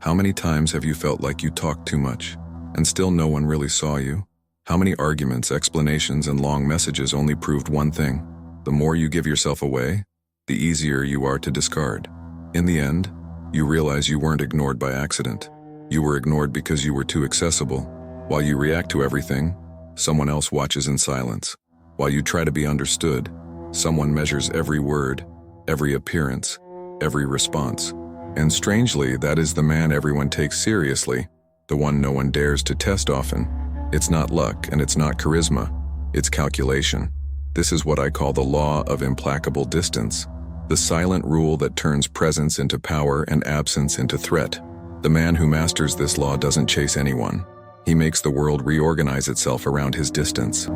How many times have you felt like you talked too much, and still no one really saw you? How many arguments, explanations, and long messages only proved one thing? The more you give yourself away, the easier you are to discard. In the end, you realize you weren't ignored by accident. You were ignored because you were too accessible. While you react to everything, someone else watches in silence. While you try to be understood, someone measures every word, every appearance, every response. And strangely, that is the man everyone takes seriously, the one no one dares to test often. It's not luck and it's not charisma, it's calculation. This is what I call the law of implacable distance, the silent rule that turns presence into power and absence into threat. The man who masters this law doesn't chase anyone. He makes the world reorganize itself around his distance.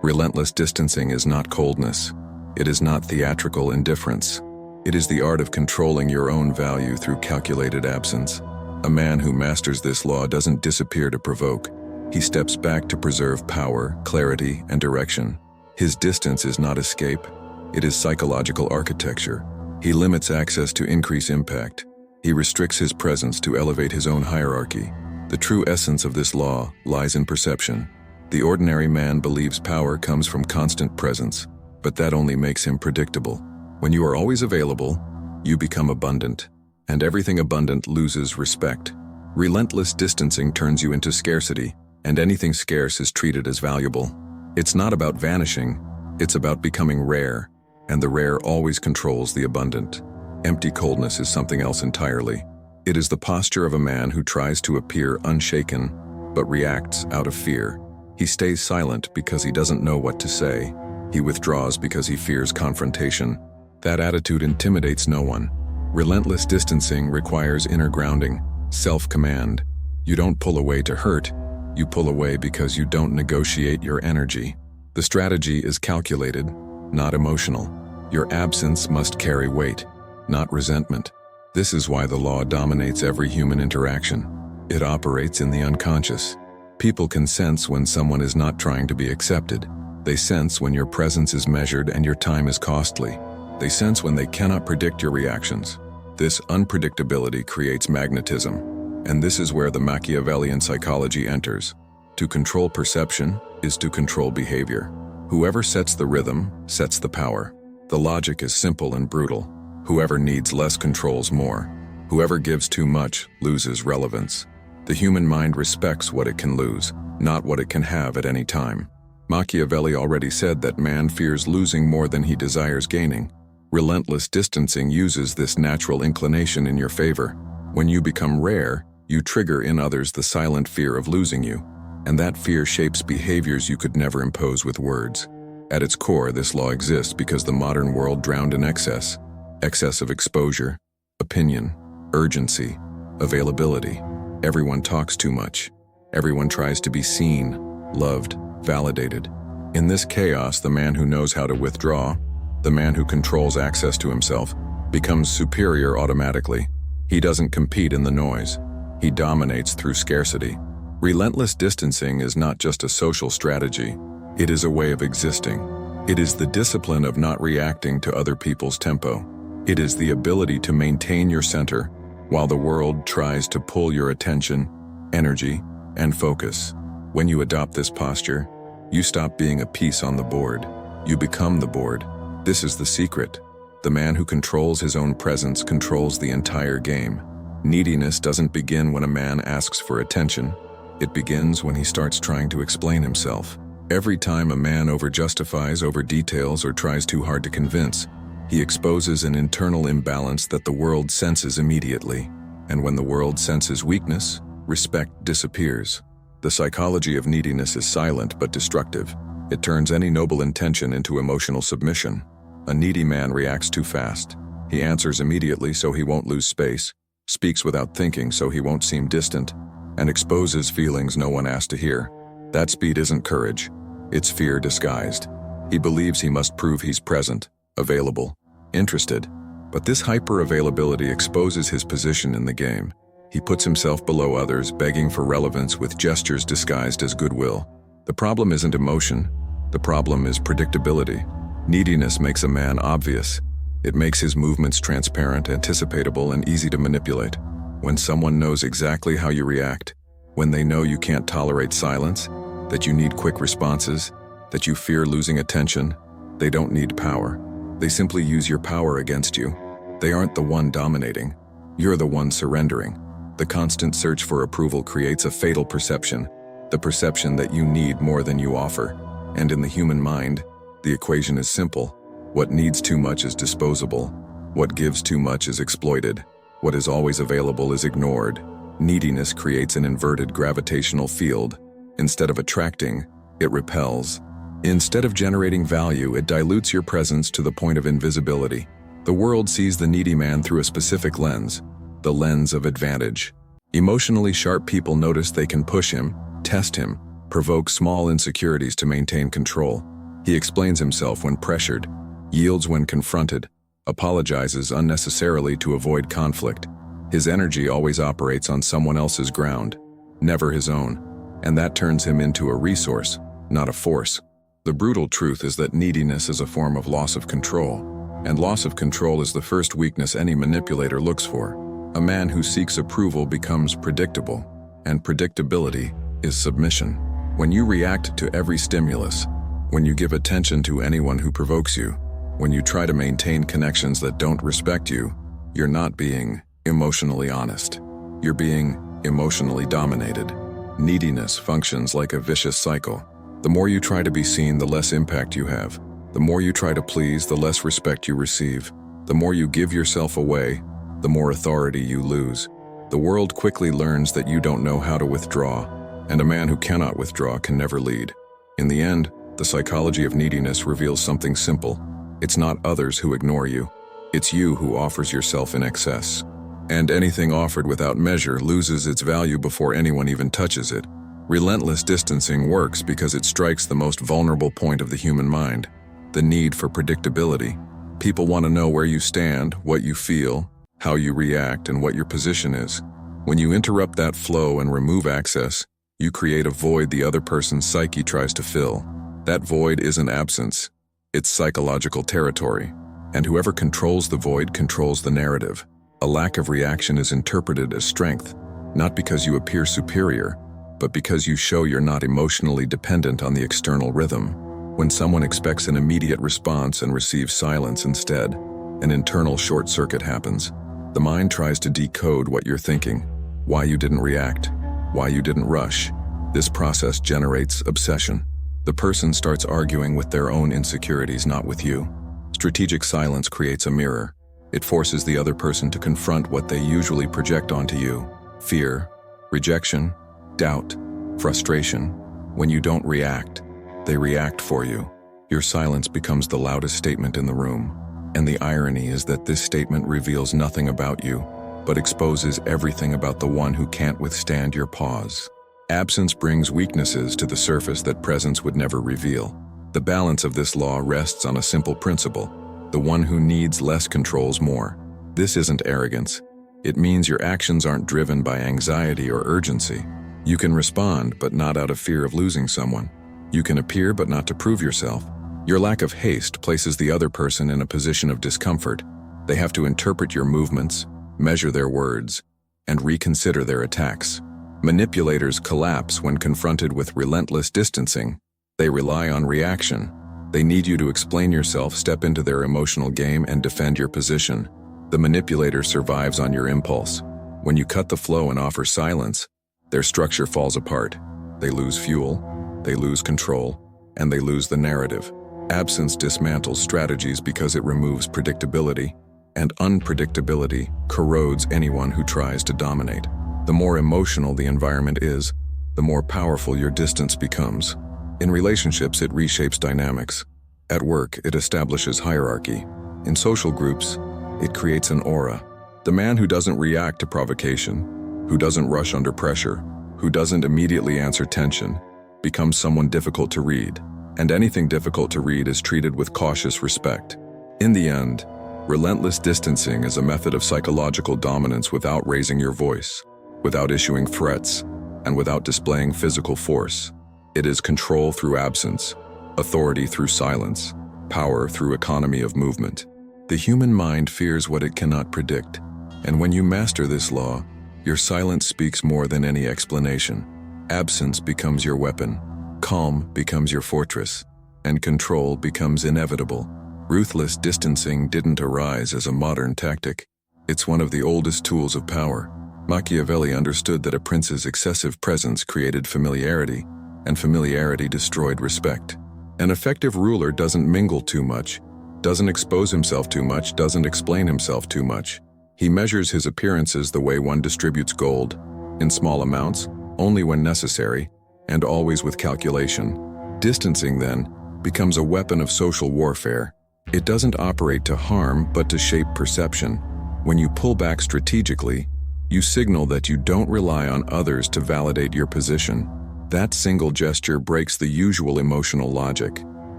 Relentless distancing is not coldness. It is not theatrical indifference. It is the art of controlling your own value through calculated absence. A man who masters this law doesn't disappear to provoke. He steps back to preserve power, clarity, and direction. His distance is not escape. It is psychological architecture. He limits access to increase impact. He restricts his presence to elevate his own hierarchy. The true essence of this law lies in perception. The ordinary man believes power comes from constant presence, but that only makes him predictable. When you are always available, you become abundant, and everything abundant loses respect. Relentless distancing turns you into scarcity, and anything scarce is treated as valuable. It's not about vanishing, it's about becoming rare, and the rare always controls the abundant. Empty coldness is something else entirely. It is the posture of a man who tries to appear unshaken, but reacts out of fear. He stays silent because he doesn't know what to say. He withdraws because he fears confrontation. That attitude intimidates no one. Relentless distancing requires inner grounding, self-command. You don't pull away to hurt, you pull away because you don't negotiate your energy. The strategy is calculated, not emotional. Your absence must carry weight, not resentment. This is why the law dominates every human interaction. It operates in the unconscious. People can sense when someone is not trying to be accepted. They sense when your presence is measured and your time is costly. They sense when they cannot predict your reactions. This unpredictability creates magnetism, and this is where the Machiavellian psychology enters. To control perception is to control behavior. Whoever sets the rhythm sets the power. The logic is simple and brutal. Whoever needs less controls more. Whoever gives too much loses relevance. The human mind respects what it can lose, not what it can have at any time. Machiavelli already said that man fears losing more than he desires gaining. Relentless distancing uses this natural inclination in your favor. When you become rare, you trigger in others the silent fear of losing you, and that fear shapes behaviors you could never impose with words. At its core, this law exists because the modern world drowned in excess. Excess of exposure, opinion, urgency, availability. Everyone talks too much. Everyone tries to be seen, loved, validated. In this chaos, the man who knows how to withdraw, the man who controls access to himself, becomes superior automatically. He doesn't compete in the noise. He dominates through scarcity. Relentless distancing is not just a social strategy. It is a way of existing. It is the discipline of not reacting to other people's tempo. It is the ability to maintain your center while the world tries to pull your attention, energy, and focus. When you adopt this posture, you stop being a piece on the board. You become the board. This is the secret. The man who controls his own presence controls the entire game. Neediness doesn't begin when a man asks for attention. It begins when he starts trying to explain himself. Every time a man overjustifies, overdetails, or tries too hard to convince, he exposes an internal imbalance that the world senses immediately. And when the world senses weakness, respect disappears. The psychology of neediness is silent but destructive. It turns any noble intention into emotional submission. A needy man reacts too fast. He answers immediately so he won't lose space, speaks without thinking so he won't seem distant, and exposes feelings no one asked to hear. That speed isn't courage. It's fear disguised. He believes he must prove he's present, available, interested. But this hyper-availability exposes his position in the game. He puts himself below others, begging for relevance with gestures disguised as goodwill. The problem isn't emotion. The problem is predictability. Neediness makes a man obvious. It makes his movements transparent, anticipatable, and easy to manipulate. When someone knows exactly how you react, when they know you can't tolerate silence, that you need quick responses, that you fear losing attention, they don't need power. They simply use your power against you. They aren't the one dominating. You're the one surrendering. The constant search for approval creates a fatal perception, the perception that you need more than you offer. And in the human mind, the equation is simple. What needs too much is disposable. What gives too much is exploited. What is always available is ignored. Neediness creates an inverted gravitational field. Instead of attracting, it repels. Instead of generating value, it dilutes your presence to the point of invisibility. The world sees the needy man through a specific lens, the lens of advantage. Emotionally sharp people notice they can push him, test him, provoke small insecurities to maintain control. He explains himself when pressured, yields when confronted, apologizes unnecessarily to avoid conflict. His energy always operates on someone else's ground, never his own, and that turns him into a resource, not a force. The brutal truth is that neediness is a form of loss of control, and loss of control is the first weakness any manipulator looks for. A man who seeks approval becomes predictable, and predictability is submission. When you react to every stimulus, when you give attention to anyone who provokes you, when you try to maintain connections that don't respect you, you're not being emotionally honest. You're being emotionally dominated. Neediness functions like a vicious cycle. The more you try to be seen, the less impact you have. The more you try to please, the less respect you receive. The more you give yourself away, the more authority you lose. The world quickly learns that you don't know how to withdraw, and a man who cannot withdraw can never lead. In the end, the psychology of neediness reveals something simple. It's not others who ignore you. It's you who offers yourself in excess. And anything offered without measure loses its value before anyone even touches it. Relentless distancing works because it strikes the most vulnerable point of the human mind, the need for predictability. People want to know where you stand, what you feel, how you react, and what your position is. When you interrupt that flow and remove access, you create a void the other person's psyche tries to fill. That void isn't absence. It's psychological territory, and whoever controls the void controls the narrative. A lack of reaction is interpreted as strength, not because you appear superior, but because you show you're not emotionally dependent on the external rhythm. When someone expects an immediate response and receives silence instead, an internal short circuit happens. The mind tries to decode what you're thinking, why you didn't react, why you didn't rush. This process generates obsession. The person starts arguing with their own insecurities, not with you. Strategic silence creates a mirror. It forces the other person to confront what they usually project onto you: fear, rejection, doubt, frustration. When you don't react, they react for you. Your silence becomes the loudest statement in the room. And the irony is that this statement reveals nothing about you, but exposes everything about the one who can't withstand your pause. Absence brings weaknesses to the surface that presence would never reveal. The balance of this law rests on a simple principle: the one who needs less controls more. This isn't arrogance. It means your actions aren't driven by anxiety or urgency. You can respond, but not out of fear of losing someone. You can appear, but not to prove yourself. Your lack of haste places the other person in a position of discomfort. They have to interpret your movements, measure their words, and reconsider their attacks. Manipulators collapse when confronted with relentless distancing. They rely on reaction. They need you to explain yourself, step into their emotional game, and defend your position. The manipulator survives on your impulse. When you cut the flow and offer silence, their structure falls apart. They lose fuel, they lose control, and they lose the narrative. Absence dismantles strategies because it removes predictability, and unpredictability corrodes anyone who tries to dominate. The more emotional the environment is, the more powerful your distance becomes. In relationships, it reshapes dynamics. At work, it establishes hierarchy. In social groups, it creates an aura. The man who doesn't react to provocation, who doesn't rush under pressure, who doesn't immediately answer tension, becomes someone difficult to read. And anything difficult to read is treated with cautious respect. In the end, relentless distancing is a method of psychological dominance without raising your voice, without issuing threats, and without displaying physical force. It is control through absence, authority through silence, power through economy of movement. The human mind fears what it cannot predict, and when you master this law, your silence speaks more than any explanation. Absence becomes your weapon, calm becomes your fortress, and control becomes inevitable. Ruthless distancing didn't arise as a modern tactic. It's one of the oldest tools of power. Machiavelli understood that a prince's excessive presence created familiarity, and familiarity destroyed respect. An effective ruler doesn't mingle too much, doesn't expose himself too much, doesn't explain himself too much. He measures his appearances the way one distributes gold, in small amounts, only when necessary, and always with calculation. Distancing, then, becomes a weapon of social warfare. It doesn't operate to harm, but to shape perception. When you pull back strategically, you signal that you don't rely on others to validate your position. That single gesture breaks the usual emotional logic.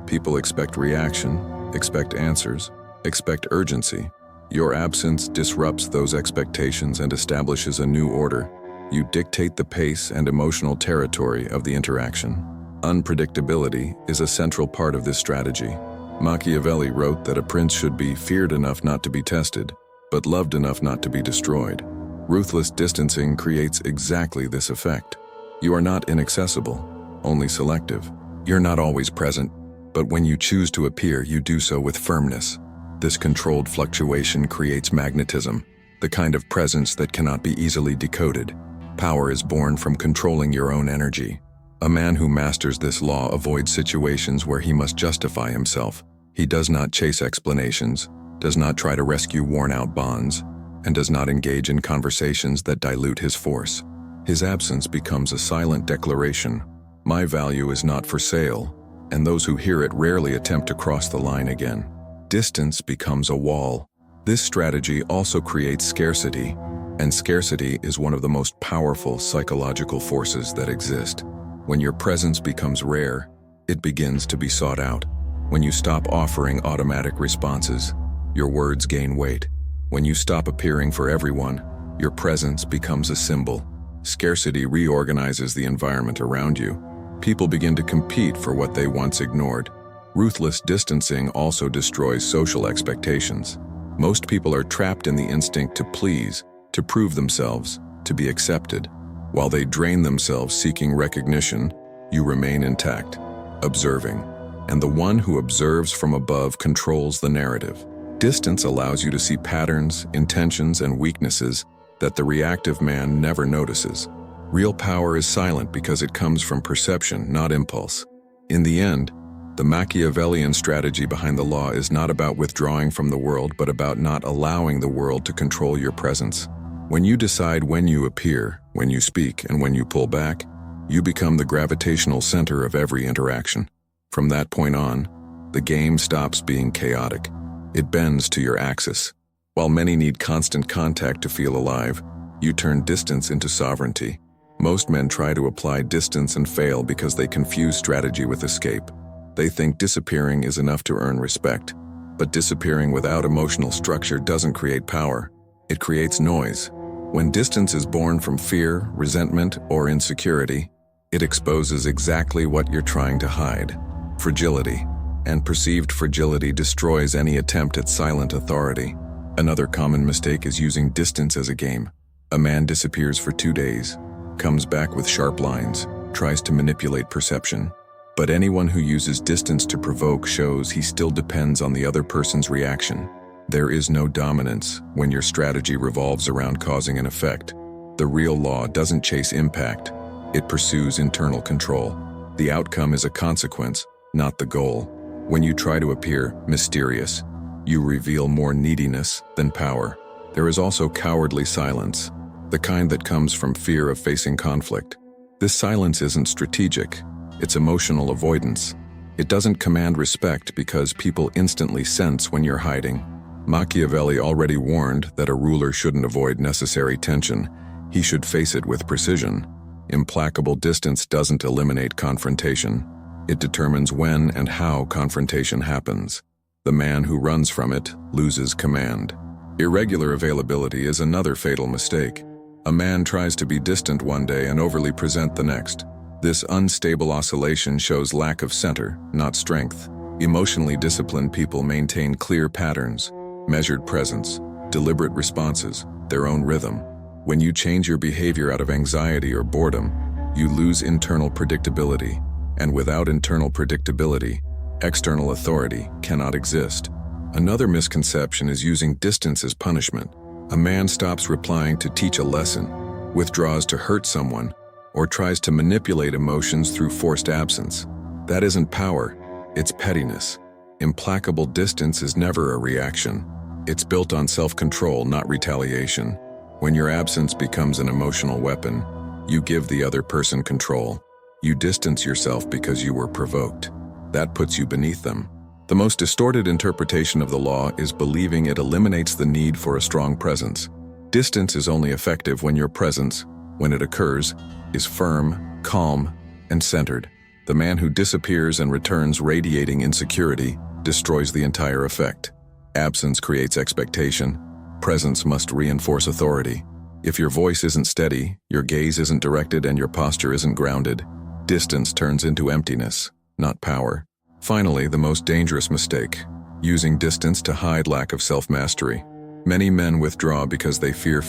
People expect reaction, expect answers, expect urgency. Your absence disrupts those expectations and establishes a new order. You dictate the pace and emotional territory of the interaction. Unpredictability is a central part of this strategy. Machiavelli wrote that a prince should be feared enough not to be tested, but loved enough not to be destroyed. Ruthless distancing creates exactly this effect. You are not inaccessible, only selective. You're not always present, but when you choose to appear, you do so with firmness. This controlled fluctuation creates magnetism, the kind of presence that cannot be easily decoded. Power is born from controlling your own energy. A man who masters this law avoids situations where he must justify himself. He does not chase explanations, does not try to rescue worn-out bonds, and does not engage in conversations that dilute his force. His absence becomes a silent declaration. My value is not for sale, and those who hear it rarely attempt to cross the line again. Distance becomes a wall. This strategy also creates scarcity, and scarcity is one of the most powerful psychological forces that exist. When your presence becomes rare, it begins to be sought out. When you stop offering automatic responses, your words gain weight. When you stop appearing for everyone, your presence becomes a symbol. Scarcity reorganizes the environment around you. People begin to compete for what they once ignored. Ruthless distancing also destroys social expectations. Most people are trapped in the instinct to please, to prove themselves, to be accepted. While they drain themselves seeking recognition, you remain intact, observing. And the one who observes from above controls the narrative. Distance allows you to see patterns, intentions, and weaknesses that the reactive man never notices. Real power is silent because it comes from perception, not impulse. In the end, the Machiavellian strategy behind the law is not about withdrawing from the world, but about not allowing the world to control your presence. When you decide when you appear, when you speak, and when you pull back, you become the gravitational center of every interaction. From that point on, the game stops being chaotic. It bends to your axis. While many need constant contact to feel alive, you turn distance into sovereignty. Most men try to apply distance and fail because they confuse strategy with escape. They think disappearing is enough to earn respect. But disappearing without emotional structure doesn't create power. It creates noise. When distance is born from fear, resentment, or insecurity, it exposes exactly what you're trying to hide: fragility. And perceived fragility destroys any attempt at silent authority. Another common mistake is using distance as a game. A man disappears for 2 days, comes back with sharp lines, tries to manipulate perception. But anyone who uses distance to provoke shows he still depends on the other person's reaction. There is no dominance when your strategy revolves around causing an effect. The real law doesn't chase impact, it pursues internal control. The outcome is a consequence, not the goal. When you try to appear mysterious, you reveal more neediness than power. There is also cowardly silence, the kind that comes from fear of facing conflict. This silence isn't strategic, it's emotional avoidance. It doesn't command respect because people instantly sense when you're hiding. Machiavelli already warned that a ruler shouldn't avoid necessary tension. He should face it with precision. Implacable distance doesn't eliminate confrontation. It determines when and how confrontation happens. The man who runs from it loses command. Irregular availability is another fatal mistake. A man tries to be distant one day and overly present the next. This unstable oscillation shows lack of center, not strength. Emotionally disciplined people maintain clear patterns. measured presence, deliberate responses, their own rhythm. When you change your behavior out of anxiety or boredom, you lose internal predictability, and without internal predictability, external authority cannot exist. Another misconception is using distance as punishment. A man stops replying to teach a lesson, withdraws to hurt someone, or tries to manipulate emotions through forced absence. That isn't power, it's pettiness. Implacable distance is never a reaction. It's built on self-control, not retaliation. When your absence becomes an emotional weapon, you give the other person control. You distance yourself because you were provoked. That puts you beneath them. The most distorted interpretation of the law is believing it eliminates the need for a strong presence. Distance is only effective when your presence, when it occurs, is firm, calm, and centered. The man who disappears and returns radiating insecurity destroys the entire effect. Absence creates expectation. Presence must reinforce authority. If your voice isn't steady, your gaze isn't directed, and your posture isn't grounded, distance turns into emptiness, not power. Finally, the most dangerous mistake: using distance to hide lack of self-mastery. Many men withdraw because they fear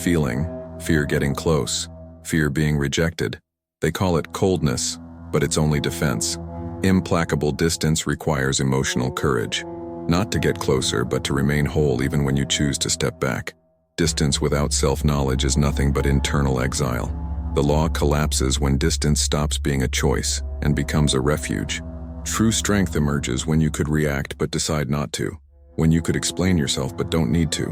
getting close, fear being rejected. They call it coldness, but it's only defense. Implacable distance requires emotional courage. Not to get closer, but to remain whole even when you choose to step back. Distance without self-knowledge is nothing but internal exile. The law collapses when distance stops being a choice and becomes a refuge. True strength emerges when you could react but decide not to, when you could explain yourself but don't need to,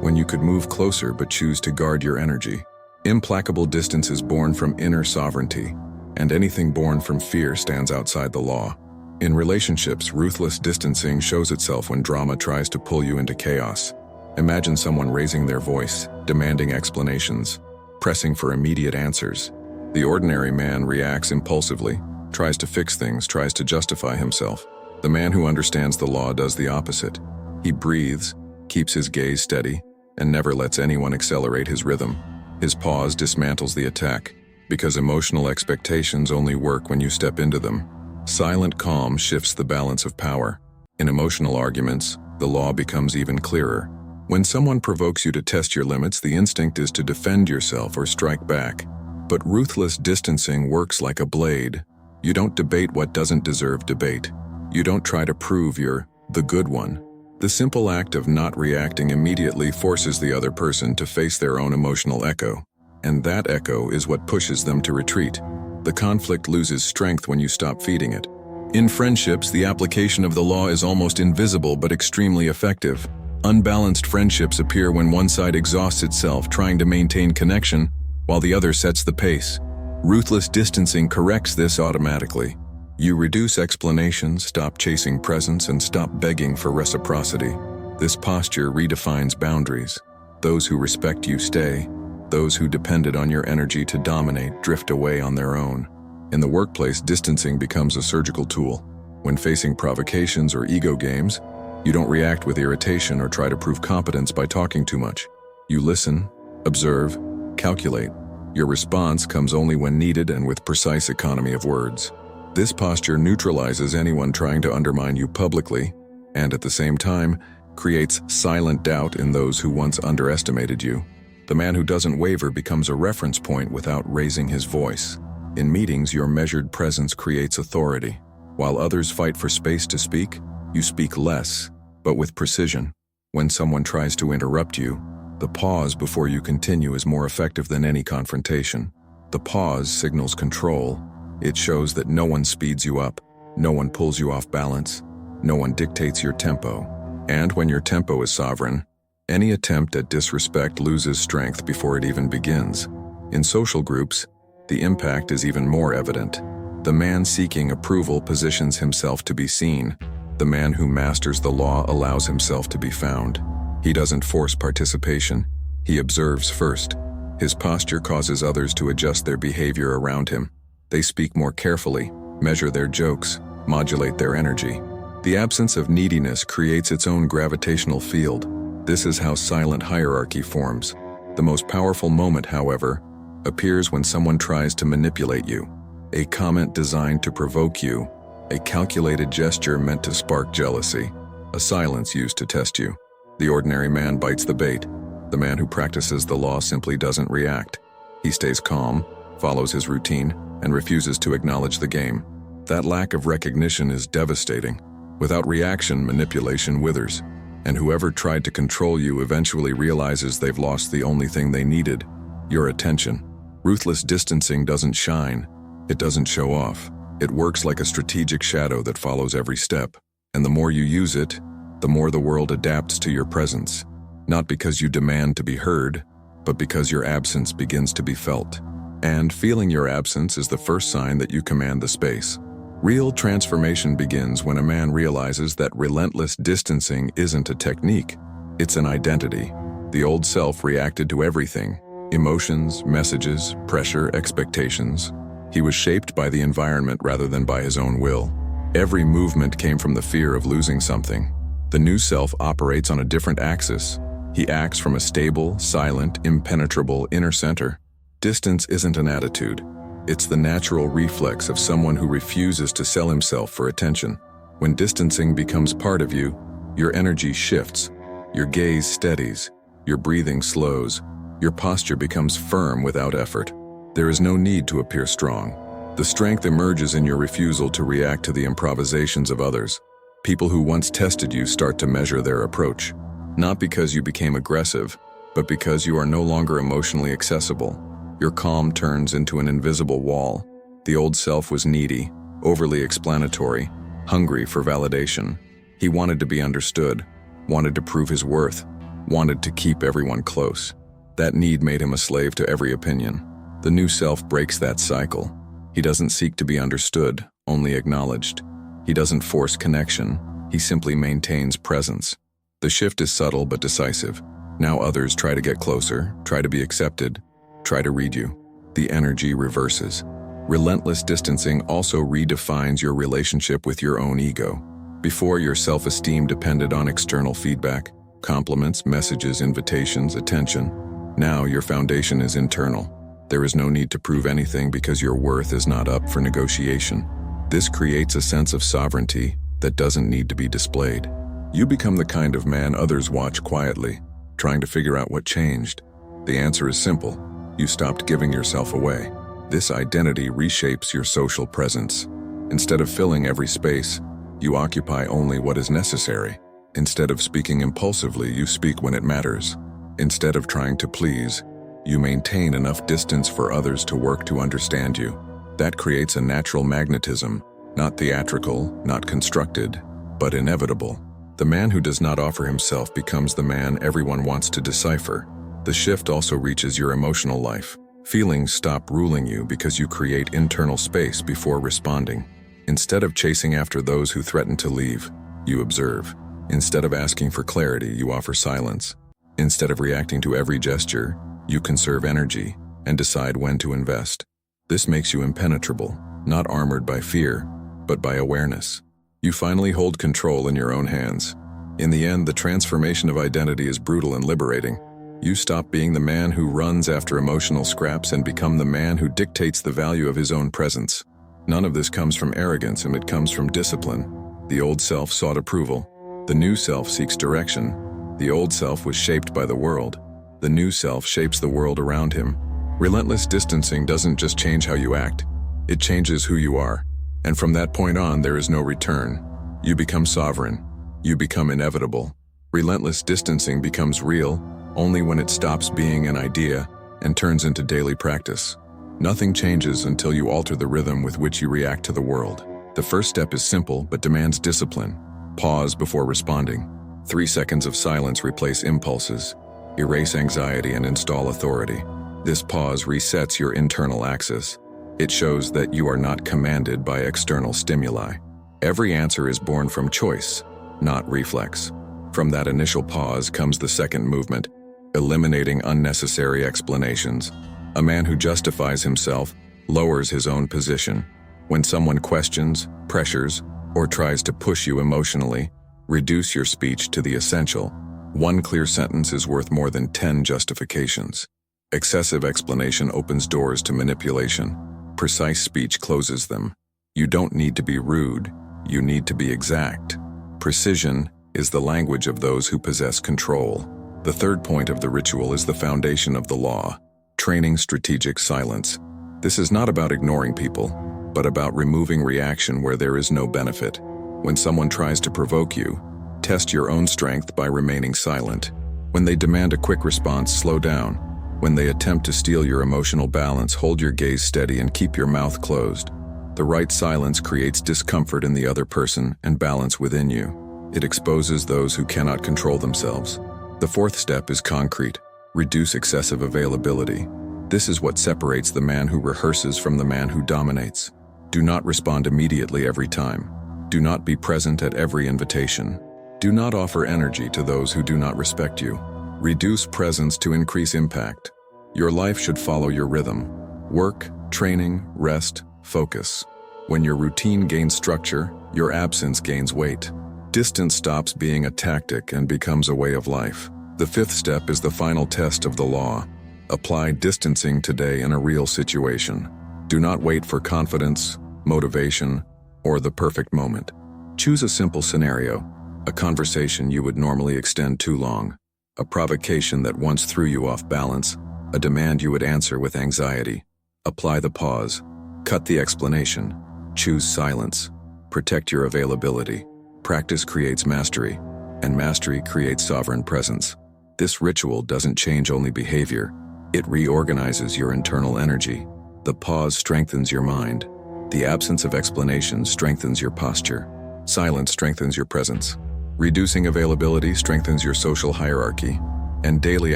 when you could move closer but choose to guard your energy. Implacable distance is born from inner sovereignty, and anything born from fear stands outside the law. In relationships, ruthless distancing shows itself when drama tries to pull you into chaos. Imagine someone raising their voice, demanding explanations, pressing for immediate answers. The ordinary man reacts impulsively, tries to fix things, tries to justify himself. The man who understands the law does the opposite. He breathes, keeps his gaze steady, and never lets anyone accelerate his rhythm. His pause dismantles the attack, because emotional expectations only work when you step into them. Silent calm shifts the balance of power. In emotional arguments, the law becomes even clearer. When someone provokes you to test your limits, the instinct is to defend yourself or strike back. But ruthless distancing works like a blade. You don't debate what doesn't deserve debate. You don't try to prove you're the good one. The simple act of not reacting immediately forces the other person to face their own emotional echo. And that echo is what pushes them to retreat. The conflict loses strength when you stop feeding it. In friendships, the application of the law is almost invisible but extremely effective. Unbalanced friendships appear when one side exhausts itself trying to maintain connection while the other sets the pace. Ruthless distancing corrects this automatically. You reduce explanations, stop chasing presence, and stop begging for reciprocity. This posture redefines boundaries. Those who respect you stay. Those who depended on your energy to dominate drift away on their own. In the workplace, distancing becomes a surgical tool. When facing provocations or ego games, you don't react with irritation or try to prove competence by talking too much. You listen, observe, calculate. Your response comes only when needed and with precise economy of words. This posture neutralizes anyone trying to undermine you publicly, and at the same time, creates silent doubt in those who once underestimated you. The man who doesn't waver becomes a reference point without raising his voice. In meetings, your measured presence creates authority. While others fight for space to speak, you speak less, but with precision. When someone tries to interrupt you, the pause before you continue is more effective than any confrontation. The pause signals control. It shows that no one speeds you up, no one pulls you off balance, no one dictates your tempo. And when your tempo is sovereign, any attempt at disrespect loses strength before it even begins. In social groups, the impact is even more evident. The man seeking approval positions himself to be seen. The man who masters the law allows himself to be found. He doesn't force participation, he observes first. His posture causes others to adjust their behavior around him. They speak more carefully, measure their jokes, modulate their energy. The absence of neediness creates its own gravitational field. This is how silent hierarchy forms. The most powerful moment, however, appears when someone tries to manipulate you. A comment designed to provoke you, a calculated gesture meant to spark jealousy, a silence used to test you. The ordinary man bites the bait. The man who practices the law simply doesn't react. He stays calm, follows his routine, and refuses to acknowledge the game. That lack of recognition is devastating. Without reaction, manipulation withers. And whoever tried to control you eventually realizes they've lost the only thing they needed: your attention. Ruthless distancing doesn't shine. It doesn't show off. It works like a strategic shadow that follows every step. And the more you use it, the more the world adapts to your presence. Not because you demand to be heard, but because your absence begins to be felt. And feeling your absence is the first sign that you command the space. Real transformation begins when a man realizes that relentless distancing isn't a technique, it's an identity. The old self reacted to everything: emotions, messages, pressure, expectations. He was shaped by the environment rather than by his own will. Every movement came from the fear of losing something. The new self operates on a different axis. He acts from a stable, silent, impenetrable inner center. Distance isn't an attitude. It's the natural reflex of someone who refuses to sell himself for attention. When distancing becomes part of you, your energy shifts, your gaze steadies, your breathing slows, your posture becomes firm without effort. There is no need to appear strong. The strength emerges in your refusal to react to the improvisations of others. People who once tested you start to measure their approach, not because you became aggressive, but because you are no longer emotionally accessible. Your calm turns into an invisible wall. The old self was needy, overly explanatory, hungry for validation. He wanted to be understood, wanted to prove his worth, wanted to keep everyone close. That need made him a slave to every opinion. The new self breaks that cycle. He doesn't seek to be understood, only acknowledged. He doesn't force connection, he simply maintains presence. The shift is subtle but decisive. Now others try to get closer, try to be accepted, try to read you. The energy reverses. Relentless distancing also redefines your relationship with your own ego. Before, your self-esteem depended on external feedback, compliments, messages, invitations, attention. Now your foundation is internal. There is no need to prove anything because your worth is not up for negotiation. This creates a sense of sovereignty that doesn't need to be displayed. You become the kind of man others watch quietly, trying to figure out what changed. The answer is simple. You stopped giving yourself away. This identity reshapes your social presence. Instead of filling every space, you occupy only what is necessary. Instead of speaking impulsively, you speak when it matters. Instead of trying to please, you maintain enough distance for others to work to understand you. That creates a natural magnetism, not theatrical, not constructed, but inevitable. The man who does not offer himself becomes the man everyone wants to decipher. The shift also reaches your emotional life. Feelings stop ruling you because you create internal space before responding. Instead of chasing after those who threaten to leave, you observe. Instead of asking for clarity, you offer silence. Instead of reacting to every gesture, you conserve energy and decide when to invest. This makes you impenetrable, not armored by fear, but by awareness. You finally hold control in your own hands. In the end, the transformation of identity is brutal and liberating. You stop being the man who runs after emotional scraps and become the man who dictates the value of his own presence. None of this comes from arrogance, and it comes from discipline. The old self sought approval. The new self seeks direction. The old self was shaped by the world. The new self shapes the world around him. Relentless distancing doesn't just change how you act, it changes who you are. And from that point on, there is no return. You become sovereign. You become inevitable. Relentless distancing becomes real only when it stops being an idea and turns into daily practice. Nothing changes until you alter the rhythm with which you react to the world. The first step is simple but demands discipline. Pause before responding. 3 seconds of silence replace impulses. Erase anxiety and install authority. This pause resets your internal axis. It shows that you are not commanded by external stimuli. Every answer is born from choice, not reflex. From that initial pause comes the second movement, eliminating unnecessary explanations. A man who justifies himself lowers his own position. When someone questions, pressures, or tries to push you emotionally, reduce your speech to the essential. One clear sentence is worth more than 10 justifications. Excessive explanation opens doors to manipulation. Precise speech closes them. You don't need to be rude, you need to be exact. Precision is the language of those who possess control. The third point of the ritual is the foundation of the law, training strategic silence. This is not about ignoring people, but about removing reaction where there is no benefit. When someone tries to provoke you, test your own strength by remaining silent. When they demand a quick response, slow down. When they attempt to steal your emotional balance, hold your gaze steady and keep your mouth closed. The right silence creates discomfort in the other person and balance within you. It exposes those who cannot control themselves. The fourth step is concrete. Reduce excessive availability. This is what separates the man who rehearses from the man who dominates. Do not respond immediately every time. Do not be present at every invitation. Do not offer energy to those who do not respect you. Reduce presence to increase impact. Your life should follow your rhythm. Work, training, rest, focus. When your routine gains structure, your absence gains weight. Distance stops being a tactic and becomes a way of life. The fifth step is the final test of the law. Apply distancing today in a real situation. Do not wait for confidence, motivation, or the perfect moment. Choose a simple scenario, a conversation you would normally extend too long, a provocation that once threw you off balance, a demand you would answer with anxiety. Apply the pause. Cut the explanation. Choose silence. Protect your availability. Practice creates mastery, and mastery creates sovereign presence. This ritual doesn't change only behavior. It reorganizes your internal energy. The pause strengthens your mind. The absence of explanation strengthens your posture. Silence strengthens your presence. Reducing availability strengthens your social hierarchy, and daily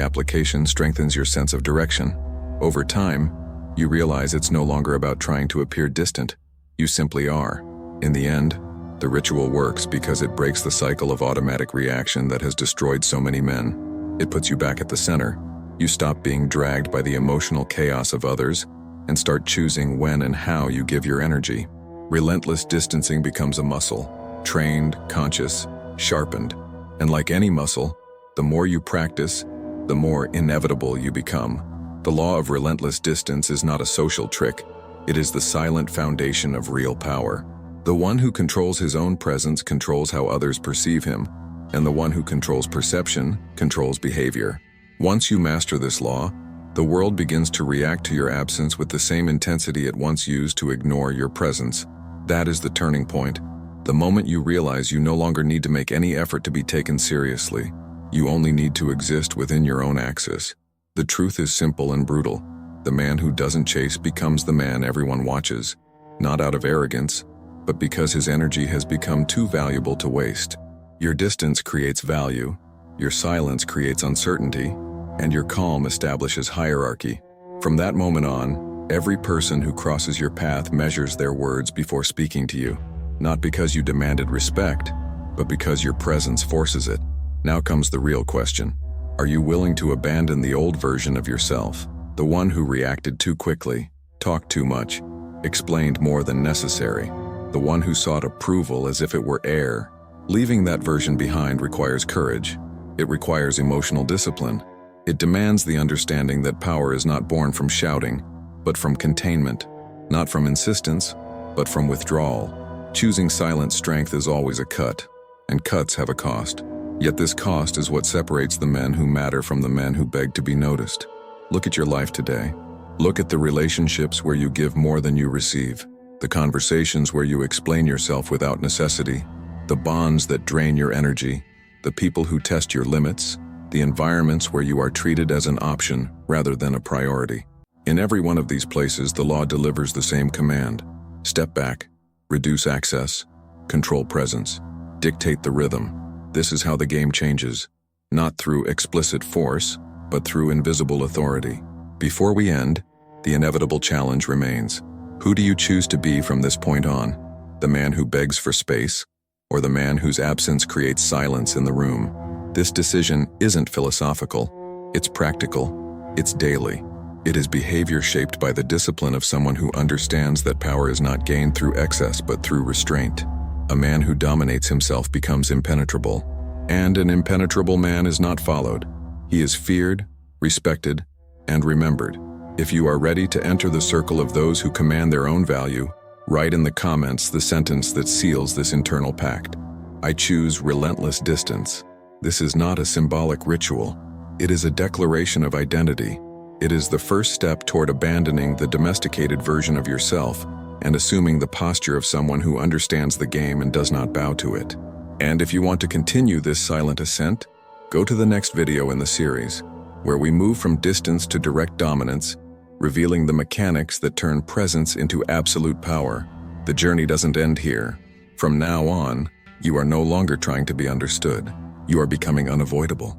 application strengthens your sense of direction. Over time, you realize it's no longer about trying to appear distant. You simply are. In the end, the ritual works because it breaks the cycle of automatic reaction that has destroyed so many men. It puts you back at the center. You stop being dragged by the emotional chaos of others and start choosing when and how you give your energy. Relentless distancing becomes a muscle, trained, conscious, sharpened. And like any muscle, the more you practice, the more inevitable you become. The law of relentless distance is not a social trick. It is the silent foundation of real power. The one who controls his own presence controls how others perceive him, and the one who controls perception controls behavior. Once you master this law, the world begins to react to your absence with the same intensity it once used to ignore your presence. That is the turning point. The moment you realize you no longer need to make any effort to be taken seriously. You only need to exist within your own axis. The truth is simple and brutal. The man who doesn't chase becomes the man everyone watches, not out of arrogance, but because his energy has become too valuable to waste. Your distance creates value, your silence creates uncertainty, and your calm establishes hierarchy. From that moment on, every person who crosses your path measures their words before speaking to you, not because you demanded respect, but because your presence forces it. Now comes the real question. Are you willing to abandon the old version of yourself, the one who reacted too quickly, talked too much, explained more than necessary, the one who sought approval as if it were air? Leaving that version behind requires courage. It requires emotional discipline. It demands the understanding that power is not born from shouting, but from containment, not from insistence, but from withdrawal. Choosing silent strength is always a cut, and cuts have a cost. Yet this cost is what separates the men who matter from the men who beg to be noticed. Look at your life today. Look at the relationships where you give more than you receive, the conversations where you explain yourself without necessity, the bonds that drain your energy, the people who test your limits, the environments where you are treated as an option rather than a priority. In every one of these places, the law delivers the same command. Step back, reduce access, control presence, dictate the rhythm. This is how the game changes, not through explicit force, but through invisible authority. Before we end, the inevitable challenge remains. Who do you choose to be from this point on? The man who begs for space, or the man whose absence creates silence in the room? This decision isn't philosophical. It's practical. It's daily. It is behavior shaped by the discipline of someone who understands that power is not gained through excess but through restraint. A man who dominates himself becomes impenetrable, and an impenetrable man is not followed. He is feared, respected, and remembered. If you are ready to enter the circle of those who command their own value, write in the comments the sentence that seals this internal pact. I choose relentless distance. This is not a symbolic ritual. It is a declaration of identity. It is the first step toward abandoning the domesticated version of yourself and assuming the posture of someone who understands the game and does not bow to it. And if you want to continue this silent ascent, go to the next video in the series, where we move from distance to direct dominance, revealing the mechanics that turn presence into absolute power. The journey doesn't end here. From now on, you are no longer trying to be understood. You are becoming unavoidable.